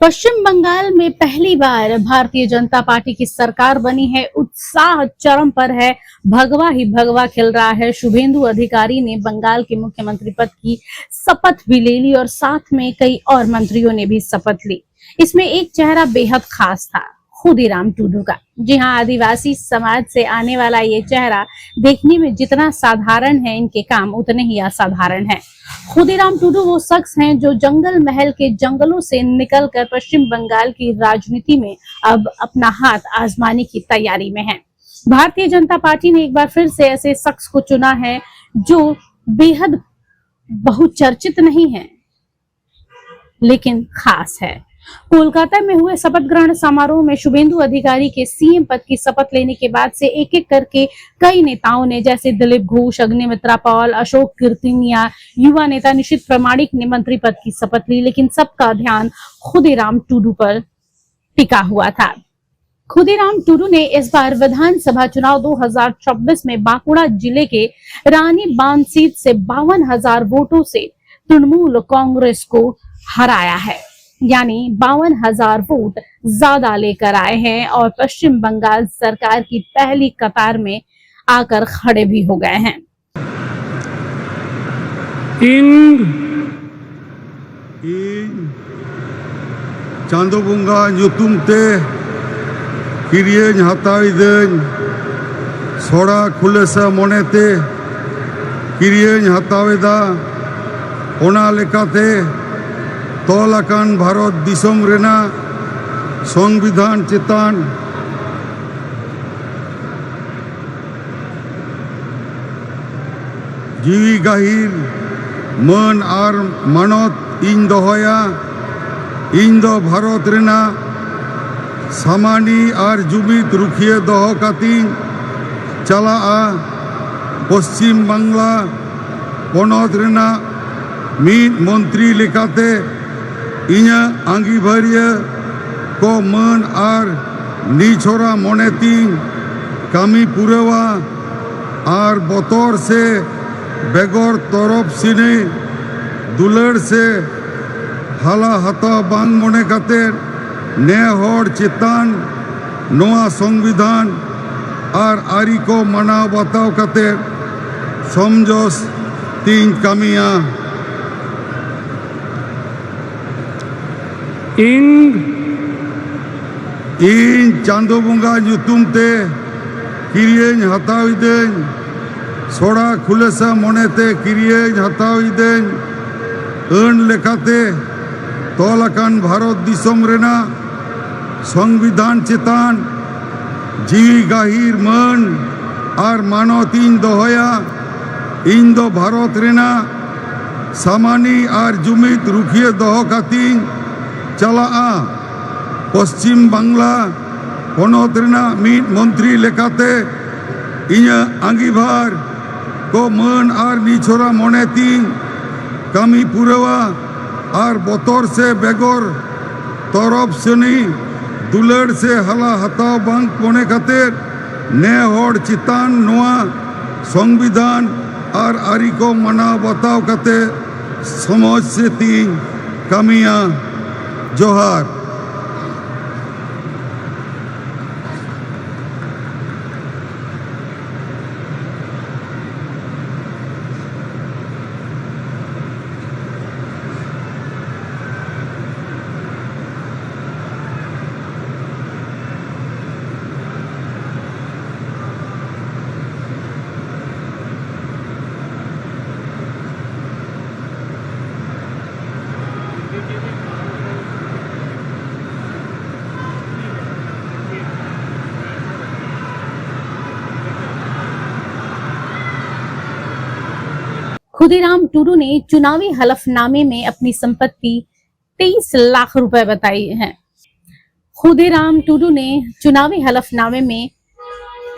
पश्चिम बंगाल में पहली बार भारतीय जनता पार्टी की सरकार बनी है। उत्साह चरम पर है, भगवा ही भगवा खिल रहा है। शुभेंदु अधिकारी ने बंगाल के मुख्यमंत्री पद की शपथ भी ले ली और साथ में कई और मंत्रियों ने भी शपथ ली। इसमें एक चेहरा बेहद खास था, खुदीराम टूडू का। जी हाँ, आदिवासी समाज से आने वाला ये चेहरा देखने में जितना साधारण है, इनके काम उतने ही असाधारण हैं। खुदीराम टूडू वो शख्स हैं जो जंगल महल के जंगलों से निकलकर पश्चिम बंगाल की राजनीति में अब अपना हाथ आजमाने की तैयारी में हैं। भारतीय जनता पार्टी ने एक बार फिर से ऐसे शख्स को चुना है जो बेहद बहुचर्चित नहीं है, लेकिन खास है। कोलकाता में हुए शपथ ग्रहण समारोह में शुभेंदु अधिकारी के सीएम पद की शपथ लेने के बाद से एक एक करके कई नेताओं ने, जैसे दिलीप घोष, अग्निमित्रा पॉल, अशोक कीर्तिनिया, युवा नेता निशित प्रामाणिक ने मंत्री पद की शपथ ली, लेकिन सबका ध्यान खुदीराम टूडू पर टिका हुआ था। खुदीराम टूडू ने इस बार विधानसभा चुनाव 2024 में बांकुड़ा जिले के रानी बांध सीट से 52,000 वोटों से तृणमूल कांग्रेस को हराया है, यानी 52,000 वोट ज्यादा लेकर आए हैं और पश्चिम बंगाल सरकार की पहली कतार में आकर खड़े भी हो गए हैं। चांदो बुंगा ᱧᱩᱛᱩᱢ ᱛᱮ ᱠᱤᱨᱤᱭᱟᱹᱧ ᱦᱟᱛᱟᱣᱤᱫᱟᱹᱧ ᱥᱚᱲᱟ ᱠᱷᱩᱞᱟᱹᱥᱟ ᱢᱚᱱᱮᱛᱮ ᱠᱤᱨᱤᱭᱟᱹᱧ ᱦᱟᱛᱟᱣᱮᱫᱟ ᱚᱱᱟ ᱞᱮᱠᱟᱛᱮ तौल आकान भारत दिसोम रेना संविधान चेतान जीवी गाहिर मन आर मानत इन दोहया इन दो भारत रेना सामानी आर जुमित रुखिए दोह कातीन चला पश्चिम बांगला पनत रेना मीत मंत्री लेकाते इन्या आंगीभारिया को मन आर नीछोरा मोनेती कामी पुरेवा आर बतौर से बेगोर तरफ सिने दुलड़ से हाला हता बांग मोने काते ने होड़ चितान नोआ संविधान आर आरी को मनाव बताव काते समझोस तीन कामिया इन चांदो बुंगा ᱧᱩᱛᱩᱢ ᱛᱮ ᱠᱤᱨᱤᱭᱟᱹᱧ ᱦᱟᱛᱟᱣᱤᱫᱟᱹᱧ ᱥᱚᱲᱟ ᱠᱷᱩᱞᱟᱹᱥᱟ ᱢᱚᱱᱮᱛᱮ ᱠᱤᱨᱤᱭᱟᱹᱧ ᱦᱟᱛᱟᱣᱤᱫᱟᱹᱧ ᱟᱹᱱ ᱞᱮᱠᱟᱛᱮ ᱛᱚᱞ ᱟᱠᱟᱱ ᱵᱷᱟᱨᱚᱛ ᱫᱤᱥᱚᱢ ᱨᱮᱱᱟᱜ संविधान चेतान जीवी गाहिर मन आर मानत इन दोहया इन दो भारत रेना सामानी आर जुमित रुखिए दोह कातीन चला पश्चिम बांगला पनत रेना मीत मंत्री लेकाते इन्या आंगीभार को मन आर नीछोरा मोनेती कामी पुरेवा आर बतौर से बेगोर तरफ सनी दुलड़ से हाला हताव बांग मोने खातिर ने होड़ चितान नोआ संविधान आर आरी को मनाव बताव काते समझ से तीन कामिया जोहार। खुदीराम टूडू ने चुनावी हलफनामे में अपनी संपत्ति 23 लाख रुपए बताई है। खुदीराम टूडू ने चुनावी हलफनामे में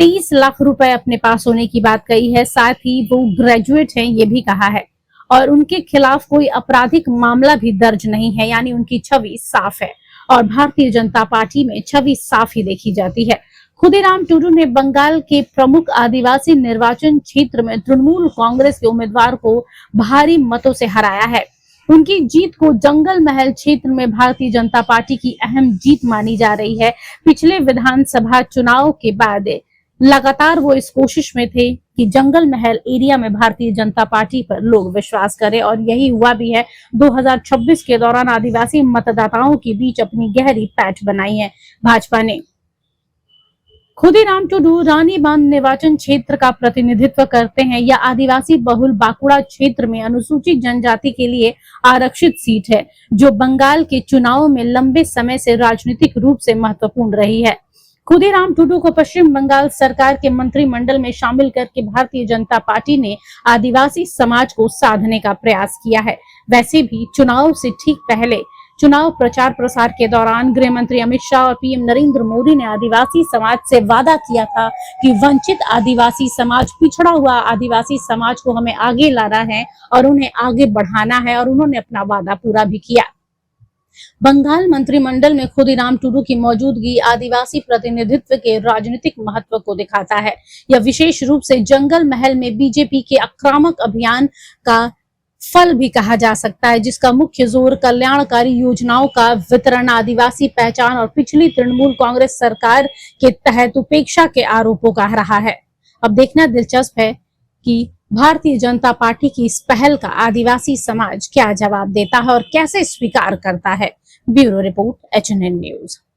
23 लाख रुपए अपने पास होने की बात कही है। साथ ही वो ग्रेजुएट हैं, ये भी कहा है और उनके खिलाफ कोई आपराधिक मामला भी दर्ज नहीं है, यानी उनकी छवि साफ है और भारतीय जनता पार्टी में छवि साफ ही देखी जाती है। खुदीराम टूडू ने बंगाल के प्रमुख आदिवासी निर्वाचन क्षेत्र में तृणमूल कांग्रेस के उम्मीदवार को भारी मतों से हराया है। उनकी जीत को जंगल महल क्षेत्र में भारतीय जनता पार्टी की अहम जीत मानी जा रही है। पिछले विधानसभा चुनाव के बाद लगातार वो इस कोशिश में थे कि जंगल महल एरिया में भारतीय जनता पार्टी पर लोग विश्वास करें, और यही हुआ भी है। 2026 के दौरान आदिवासी मतदाताओं के बीच अपनी गहरी पैठ बनाई है भाजपा ने। खुदीराम टुडू रानी बांध निर्वाचन क्षेत्र का प्रतिनिधित्व करते हैं। यह आदिवासी बहुल बांकुड़ा क्षेत्र में अनुसूचित जनजाति के लिए आरक्षित सीट है, जो बंगाल के चुनाव में लंबे समय से राजनीतिक रूप से महत्वपूर्ण रही है। खुदीराम टुडू को पश्चिम बंगाल सरकार के मंत्रिमंडल में शामिल करके भारतीय जनता पार्टी ने आदिवासी समाज को साधने का प्रयास किया है। वैसे भी चुनाव से ठीक पहले चुनाव प्रचार प्रसार के दौरान गृह मंत्री अमित शाह और पीएम नरेंद्र मोदी ने आदिवासी समाज से वादा किया था कि वंचित आदिवासी समाज, पिछड़ा हुआ आदिवासी समाज को हमें आगे लाना है और उन्हें आगे बढ़ाना है, और उन्होंने अपना वादा पूरा भी किया। बंगाल मंत्रिमंडल में खुदीराम टुडू की मौजूदगी आदिवासी प्रतिनिधित्व के राजनीतिक महत्व को दिखाता है। यह विशेष रूप से जंगल महल में बीजेपी के आक्रामक अभियान का फल भी कहा जा सकता है, जिसका मुख्य जोर कल्याणकारी योजनाओं का वितरण, आदिवासी पहचान और पिछली तृणमूल कांग्रेस सरकार के तहत उपेक्षा के आरोपों का रहा है। अब देखना दिलचस्प है कि भारतीय जनता पार्टी की इस पहल का आदिवासी समाज क्या जवाब देता है और कैसे स्वीकार करता है। Bureau report, HNN news.